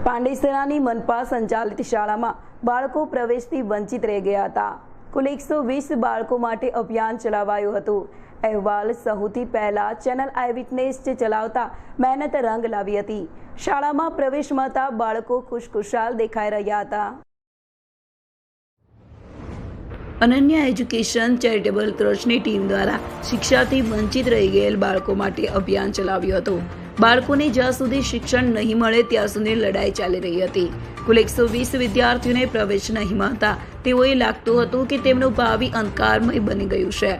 પાંડેસરાની મનપા સંચાલિત શાળામાં બાળકો પ્રવેશથી વંચિત રહી ગયા હતા। કુલ 120 બાળકો માટે અભિયાન ચલાવાયું હતું। અહેવાલ સૌથી પહેલા ચેનલ આઈ વિટનેસ ચલાવતા મહેનત રંગ લાવી હતી। શાળામાં પ્રવેશ મળતા બાળકો ખુશખુશાલ દેખાઈ રહ્યા હતા। અનન્ય એજ્યુકેશન ચેરિટેબલ ટ્રસ્ટની ટીમ દ્વારા શિક્ષાથી વંચિત રહી ગયેલ બાળકો માટે અભિયાન ચલાવ્યું હતું। બાળકોને જ્યાં સુધી शिक्षण नहीं મળે ત્યાં સુધી લડાઈ ચાલી રહી હતી। કુલ 120 વિદ્યાર્થીઓને પ્રવેશ નહીં મળતા તેઓએ લાગતું હતું કે તેમનું ભાવિ અંધકારમય બની ગયું છે।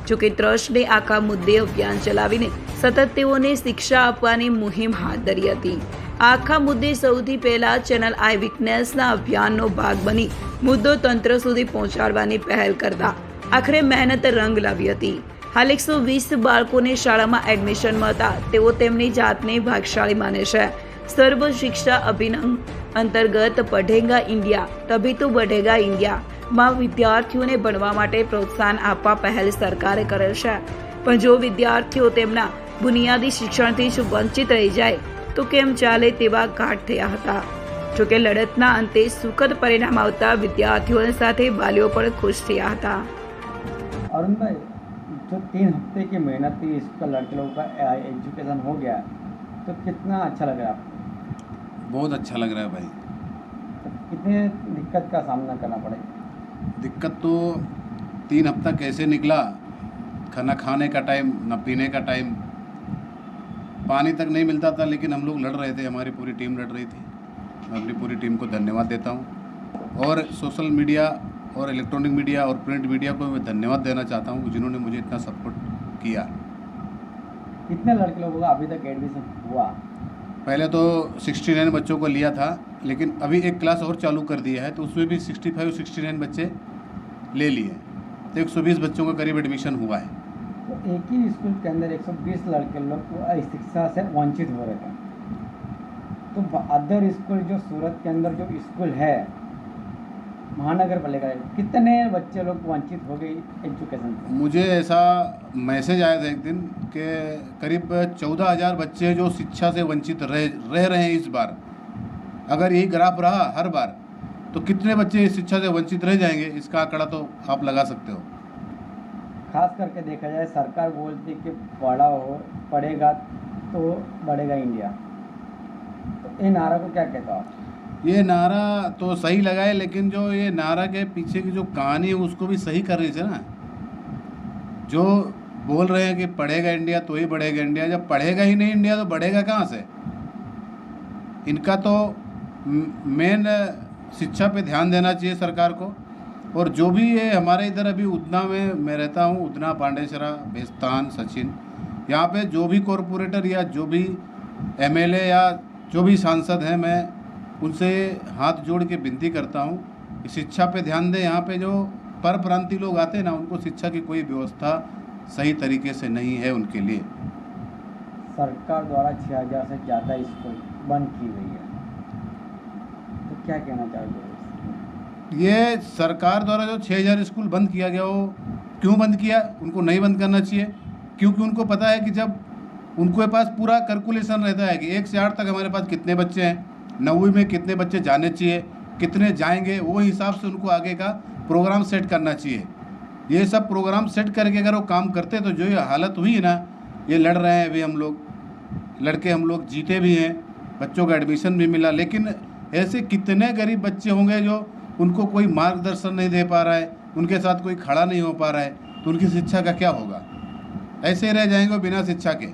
જોકે ટ્રસ્ટે આખા મુદ્દે અભિયાન ચલાવીને સતત તેઓને શિક્ષા આપવાની મુહિમ હાથ ધરી હતી। આખા મુદ્દે સૌથી પહેલા ચેનલ આઈ વિટનેસના અભિયાનનો ભાગ બની મુદ્દો તંત્ર સુધી પહોંચાડવાની પહેલ કરતા આખરે મહેનત રંગ લાવી હતી। हाल 120 બાળકોને શાળામાં એડમિશન મળતા તેઓ તેમની જાતને ભાગ્યશાળી માને છે। સર્વ શિક્ષા અભિયાન અંતર્ગત પઢેગા ઇન્ડિયા તभी तो बढ़ेगा इंडिया માં વિદ્યાર્થીઓને ભણવા માટે પ્રોત્સાહન આપવા પહેલ સરકારે કરેલ છે। પણ જો વિદ્યાર્થીઓ તેમના બુનિયાદી શિક્ષણથી જ વંચિત રહી જાય તો કેમ ચાલે તેવા ઘાટ થયા હતા। જોકે લડતના અંતે સુખદ પરિણામ આવતા વિદ્યાર્થીઓની સાથે વાલીઓ પણ ખુશ થયા હતા। अरुण भाई, जो 3 हफ्ते की मेहनत थी इसका लड़के लोगों का एजुकेशन हो गया तो कितना अच्छा लग रहा है आपको? बहुत अच्छा लग रहा है भाई। तो कितने दिक्कत का सामना करना पड़ेगा? दिक्कत तो 3 हफ्ता कैसे निकला, खाना खाने का टाइम न पीने का टाइम, पानी तक नहीं मिलता था, लेकिन हम लोग लड़ रहे थे, हमारी पूरी टीम लड़ रही थी। मैं अपनी पूरी टीम को धन्यवाद देता हूँ और सोशल मीडिया और इलेक्ट्रॉनिक मीडिया और प्रिंट मीडिया को मैं धन्यवाद देना चाहता हूँ जिन्होंने मुझे इतना सपोर्ट किया। कितने लड़के लोगों का अभी तक एडमिशन हुआ? पहले तो 69 बच्चों को लिया था, लेकिन अभी एक क्लास और चालू कर दिया है तो उसमें भी 65-69 बच्चे ले लिए, तो 120 बच्चों का करीब एडमिशन हुआ है। तो एक ही स्कूल के अंदर 120 लड़के लोग शिक्षा से वंचित हो रहे थे, तो अदर स्कूल जो सूरत के अंदर जो स्कूल है महानगर पालिका, कितने बच्चे लोग वंचित हो गए एजुकेशन से? मुझे ऐसा मैसेज आया था एक दिन कि करीब 14,000 बच्चे जो शिक्षा से वंचित रह रहे हैं इस बार। अगर यही ग्राफ रहा हर बार तो कितने बच्चे इस शिक्षा से वंचित रह जाएंगे, इसका आंकड़ा तो आप लगा सकते हो। खास करके देखा जाए सरकार बोलती कि पढ़ेगा तो बढ़ेगा इंडिया, तो ये नारा को क्या कहते हो आप? ये नारा तो सही लगा है, लेकिन जो ये नारा के पीछे की जो कहानी है उसको भी सही कर रही थी ना। जो बोल रहे हैं कि पढ़ेगा इंडिया तो ही बढ़ेगा इंडिया, जब पढ़ेगा ही नहीं इंडिया तो बढ़ेगा कहाँ से? इनका तो मेन शिक्षा पे ध्यान देना चाहिए सरकार को। और जो भी ये हमारे इधर अभी उधना में मैं रहता हूँ, उधना, पांडेसरा, बेस्तान, सचिन, यहाँ पे जो भी कॉरपोरेटर या जो भी MLA या जो भी सांसद हैं, मैं उनसे हाथ जोड़ के विनती करता हूँ कि शिक्षा पे ध्यान दें। यहाँ पे जो परप्रांतीय लोग आते हैं ना, उनको शिक्षा की कोई व्यवस्था सही तरीके से नहीं है उनके लिए। सरकार द्वारा 6,000 से ज़्यादा स्कूल बंद की गई है, तो क्या कहना चाहोगे? ये सरकार द्वारा जो 6,000 स्कूल बंद किया गया, वो क्यों बंद किया? उनको नहीं बंद करना चाहिए, क्योंकि उनको पता है कि जब उनके पास पूरा कैलकुलेशन रहता है कि 1 से 8 तक हमारे पास कितने बच्चे हैं, 9वीं में कितने बच्चे जाने चाहिए, कितने जाएंगे, वो हिसाब से उनको आगे का प्रोग्राम सेट करना चाहिए। ये सब प्रोग्राम सेट करके अगर वो काम करते तो जो ये हालत हुई है ना, ये लड़ रहे हैं अभी हम लोग, लड़के हम लोग जीते भी हैं, बच्चों का एडमिशन भी मिला, लेकिन ऐसे कितने गरीब बच्चे होंगे जो उनको कोई मार्गदर्शन नहीं दे पा रहा है, उनके साथ कोई खड़ा नहीं हो पा रहा है, तो उनकी शिक्षा का क्या होगा? ऐसे ही रह जाएंगे बिना शिक्षा के।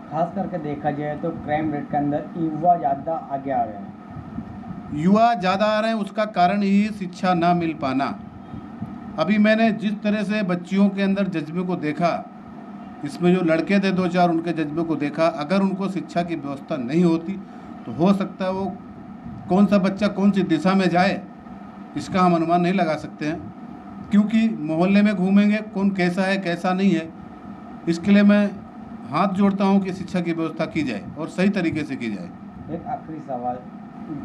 खास करके देखा जाए तो क्राइम रेट के अंदर युवा ज़्यादा आगे आ रहे हैं। युवा ज़्यादा आ रहे हैं, उसका कारण ही शिक्षा ना मिल पाना। अभी मैंने जिस तरह से बच्चियों के अंदर जज्बे को देखा, इसमें जो लड़के थे 2-4, उनके जज्बे को देखा, अगर उनको शिक्षा की व्यवस्था नहीं होती तो हो सकता है वो कौन सा बच्चा कौन सी दिशा में जाए, इसका हम अनुमान नहीं लगा सकते हैं, क्योंकि मोहल्ले में घूमेंगे कौन कैसा है कैसा नहीं है। इसके लिए मैं हाथ जोड़ता हूँ कि शिक्षा की व्यवस्था की जाए और सही तरीके से की जाए। एक आखिरी सवाल,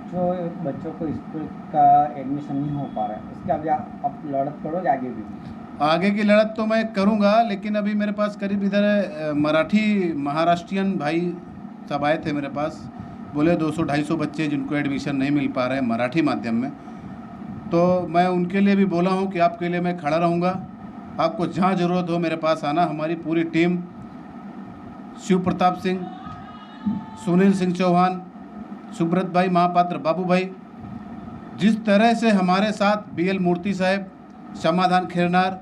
जो बच्चों को स्कूल का एडमिशन नहीं हो पा रहा है, उसके आगे आप लड़त करोगे आगे भी? आगे की लड़त तो मैं करूँगा, लेकिन अभी मेरे पास करीब इधर मराठी महाराष्ट्रियन भाई सब आए थे मेरे पास, बोले 200-250 बच्चे जिनको एडमिशन नहीं मिल पा रहे हैं मराठी माध्यम में, तो मैं उनके लिए भी बोला हूँ कि आपके लिए मैं खड़ा रहूँगा, आपको जहाँ ज़रूरत हो मेरे पास आना। हमारी पूरी टीम शिव प्रताप सिंह, सुनील सिंह चौहान, सुब्रत भाई महापात्र, बाबू भाई, जिस तरह से हमारे साथ BL मूर्ति साहब, समाधान खैरनार,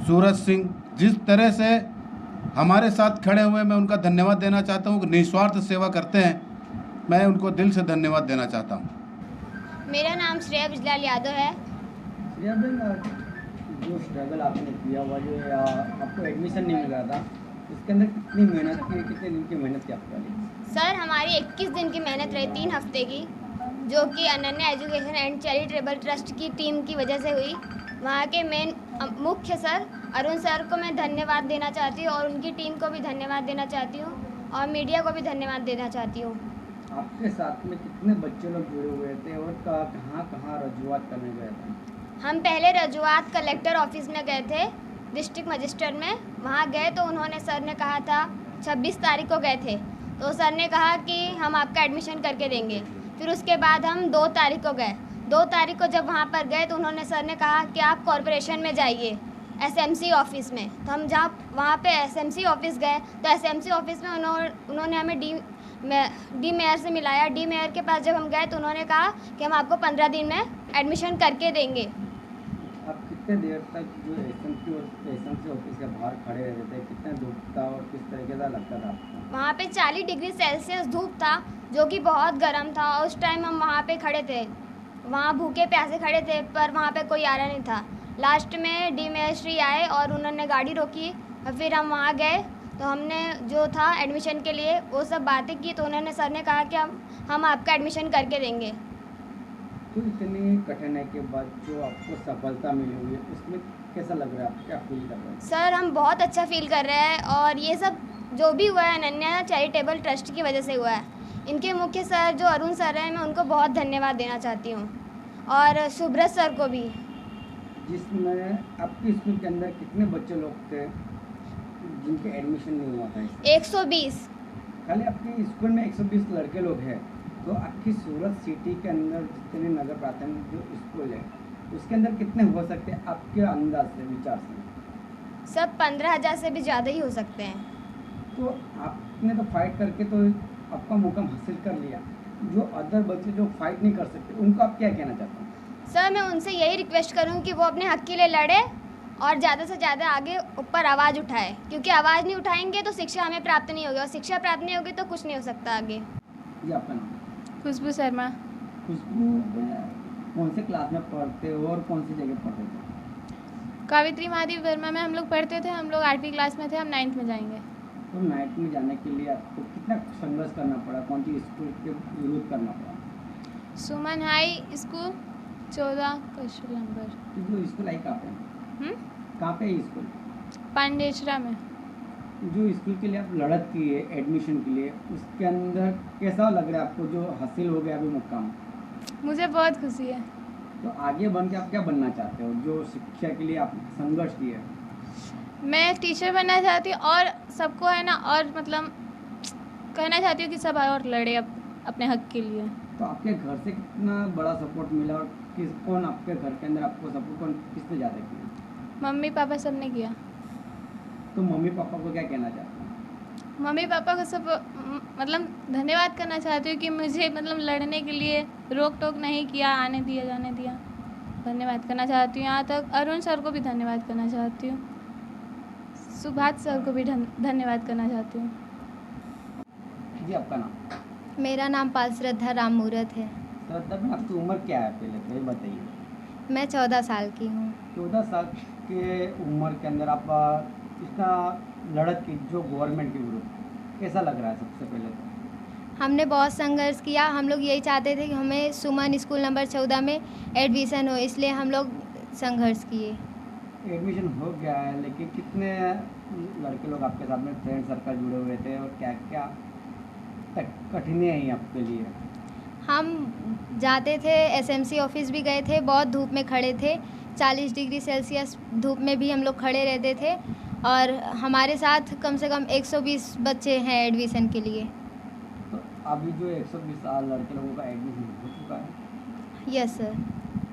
सूरज सिंह, जिस तरह से हमारे साथ खड़े हुए, मैं उनका धन्यवाद देना चाहता हूँ कि निस्वार्थ सेवा करते हैं। मैं उनको दिल से धन्यवाद देना चाहता हूँ। मेरा नाम श्रेया बिजलाल यादव है। श्रेया बहन, जो स्ट्रगल आपने किया हुआ, जो आपको एडमिशन नहीं मिल रहा था, इसके अंदर कितनी मेहनत की, कितने दिन की मेहनत की आपके लिए? सर हमारी 21 दिन की मेहनत रही, 3 हफ्ते की, जो कि Ananya education and charitable trust की टीम की वजह से हुई। वहाँ के मेन मुख्य सर अरुण सर को मैं धन्यवाद देना चाहती हूँ और उनकी टीम को भी धन्यवाद देना चाहती हूँ और मीडिया को भी धन्यवाद देना चाहती हूँ। आपके साथ में कितने बच्चे लोग जुड़े हुए थे और कहाँ कहाँ रजूआत करने गए थे? हम पहले रजूआत कलेक्टर ऑफिस में गए थे, डिस्ट्रिक्ट मजिस्ट्रेट में। वहाँ गए तो उन्होंने, सर ने कहा था 26 तारीख को गए थे, तो सर ने कहा कि हम आपका एडमिशन करके देंगे। फिर उसके बाद हम 2 तारीख को गए। 2 तारीख को जब वहाँ पर गए तो उन्होंने, सर ने कहा कि आप कॉरपोरेशन में जाइए SMC ऑफिस में। तो हम जहाँ वहाँ पे SMC ऑफिस गए तो SMC ऑफिस में उन्होंने हमें डी मेयर से मिलाया। डी मेयर के पास जब हम गए तो उन्होंने कहा कि हम आपको 15 दिन में एडमिशन करके देंगे। आप कितने देर तक जो SMC ऑफिस के बाहर खड़े रहते थे, कितना धूप था और किस तरीके का लगता था आपको? वहाँ पे 40 डिग्री सेल्सियस धूप था, जो कि बहुत गर्म था। और उस टाइम हम वहाँ पे खड़े थे, वहाँ भूखे प्यासे खड़े थे, पर वहाँ पे कोई आ रहा नहीं था। लास्ट में डी मेयर श्री आए और उन्होंने गाड़ी रोकी और फिर हम वहाँ गए। तो हमने जो था एडमिशन के लिए वो सब बातें की, तो उन्होंने, सर ने कहा कि हम आपका एडमिशन करके देंगे। तो इतनी कठिनाई के बाद जो आपको सफलता मिली हुई है, उसमें कैसा लग रहा है, आप क्या फील कर रहे हैं? सर हम बहुत अच्छा फील कर रहे हैं और ये सब जो भी हुआ है अनन्या चैरिटेबल ट्रस्ट की वजह से हुआ है। इनके मुख्य सर जो अरुण सर हैं, मैं उनको बहुत धन्यवाद देना चाहती हूँ और सुब्रत सर को भी। जिसमें आपके स्कूल के अंदर कितने बच्चे लोग थे जिनके एडमिशन नहीं हुआ था? 120। खाली आपके स्कूल में 120 लड़के लोग हैं, तो आपकी सूरत सिटी के अंदर जितने नगर प्राथमिक जो स्कूल है उसके अंदर कितने हो सकते हैं आपके अंदाज से, विचार से? सब 15,000 से भी ज़्यादा ही हो सकते हैं। तो आपने तो फाइट करके तो आपका मुकाम हासिल कर लिया, जो अदर बच्चे जो फाइट नहीं कर सकते उनको आप क्या कहना चाहते हैं? सर मैं उनसे यही रिक्वेस्ट करूँ कि वो अपने हक के लिए लड़े और ज़्यादा से ज़्यादा आगे ऊपर आवाज़ उठाए, क्योंकि आवाज़ नहीं उठाएंगे तो शिक्षा हमें प्राप्त नहीं होगी और शिक्षा प्राप्त नहीं होगी तो कुछ नहीं हो सकता आगे। ये आपका नाम? खुशबू शर्मा। खुशबू, कौन से क्लास में पढ़ते हो और कौन सी जगह पढ़ते थे? कावित्री महादेव वर्मा में हम लोग पढ़ते थे। हम लोग 8वीं क्लास में थे, हम 9th में जाएंगे। तो 9th में जाने के लिए आपको कितना संघर्ष करना पड़ा, कौन सी स्कूल के विरोध करना पड़ा? सुमन हाई स्कूल 14 क्वेश्चन नंबर। तो जो स्कूल आई कहाँ पे, कहाँ पे है स्कूल? पांडेचरा में। जो स्कूल के लिए आप लड़त की है एडमिशन के लिए, उसके अंदर कैसा लग रहा है आपको जो हासिल हो गया अभी मुकाम? मुझे बहुत खुशी है। तो आगे बन के आप क्या बनना चाहते हो, जो शिक्षा के लिए आप संघर्ष किए? मैं टीचर बनना चाहती हूँ और सबको है ना, और मतलब कहना चाहती हूँ कि सब और लड़े अपने हक के लिए। तो आपके घर से कितना बड़ा सपोर्ट मिला और कौन आपके घर के अंदर आपको सपोर्ट किसने ज़्यादा किया? मम्मी पापा सब ने किया। तो मम्मी पापा को क्या कहना चाहते हैं? मम्मी पापा को सब मतलब धन्यवाद करना चाहती हूँ कि मुझे मतलब लड़ने के लिए रोक टोक नहीं किया, आने दिया जाने दिया। धन्यवाद करना चाहती हूँ। यहाँ तक अरुण सर को भी धन्यवाद करना चाहती हूँ, सुभाष सर को भी धन्यवाद करना चाहती हूँ। जी आपका नाम? मेरा नाम पाल श्रद्धा राम मूरत है। श्रद्धा में आपकी उम्र क्या है पहले तो ये बताइए? मैं 14 साल की हूँ। 14 साल के उम्र के अंदर आप इतना लड़त की जो गवर्नमेंट के विरुद्ध, कैसा लग रहा है? सबसे पहले तो हमने बहुत संघर्ष किया। हम लोग यही चाहते थे कि हमें सुमन स्कूल नंबर 14 में एडमिशन हो, इसलिए हम लोग संघर्ष किए। एडमिशन हो गया है, लेकिन कितने लड़के लोग आपके साथ में फ्रेंड सर्कल जुड़े हुए थे और क्या क्या कठिनाई आई आपके लिए? हम जाते थे, SMC ऑफिस भी गए थे, बहुत धूप में खड़े थे, 40 डिग्री सेल्सियस धूप में भी हम लोग खड़े रहते थे और हमारे साथ कम से कम 120 बच्चे हैं एडमिशन के लिए। तो अभी जो 120 लड़के लोगों का एडमिशन हो चुका है, यस सर।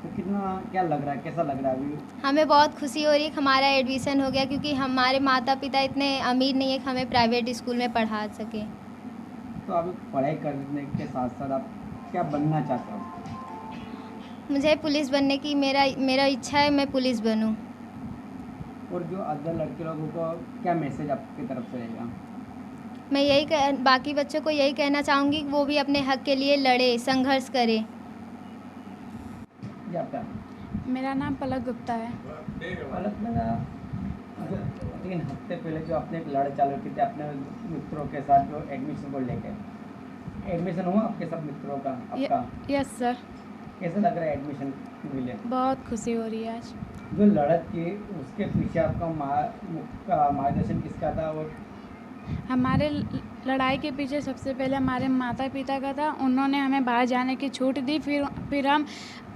तो कितना क्या लग रहा है, कैसा लग रहा है अभी? हमें बहुत खुशी हो रही है कि हमारा एडमिशन हो गया, क्योंकि हमारे माता पिता इतने अमीर नहीं है कि हमें प्राइवेट स्कूल में पढ़ा सकें। तो अभी पढ़ाई करने के साथ साथ आप क्या बनना चाहते हो? मुझे पुलिस बनने की मेरा इच्छा है, मैं पुलिस बनूं। और जो अदर लड़के लोगों को क्या मैसेज आपकी तरफ से रहेगा? मैं बाकी बच्चों को यही कहना चाहूँगी कि वो भी अपने हक के लिए लड़े, संघर्ष करें। जी आपका? मेरा नाम पलक गुप्ता है। अलग में ना, जो 3 हफ्ते पहले जो आपने एक लड़ाई चालू की थी अपने मित्रों के साथ जो एडमिशन को लेके, एडमिशन हुआ आपके सब मित्रों का आपका? यस सर, कैसे लग रहा है एडमिशन मिले? बहुत खुशी हो रही है आज। जो लड़त की उसके पीछे आपका मार्गदर्शन किसका था? और हमारे लड़ाई के पीछे सबसे पहले हमारे माता पिता का था। उन्होंने हमें बाहर जाने की छूट दी। फिर हम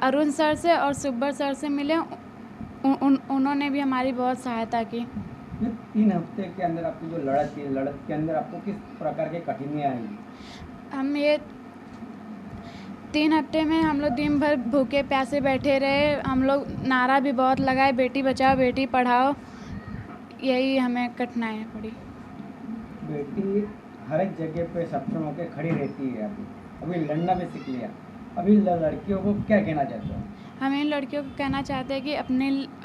अरुण सर से और सुब्बर सर से मिले। उन्होंने भी हमारी बहुत सहायता की। ये 3 हफ्ते के अंदर आपकी जो लड़त थी, लड़त के अंदर आपको किस प्रकार की कठिनाइयाँ आई? हम ये 3 हफ्ते में हम लोग दिन भर भूखे प्यासे बैठे रहे। हम लोग नारा भी बहुत लगाए, बेटी बचाओ बेटी पढ़ाओ। यही हमें कठिनाइयाँ पड़ी। बेटी हर एक जगह पे सक्षम होकर खड़ी रहती है। अभी लड़ना भी सीख लिया। अभी लड़कियों को क्या कहना चाहते हो? हम इन लड़कियों को कहना चाहते हैं कि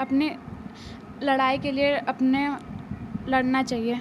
अपने लड़ाई के लिए अपने लड़ना चाहिए।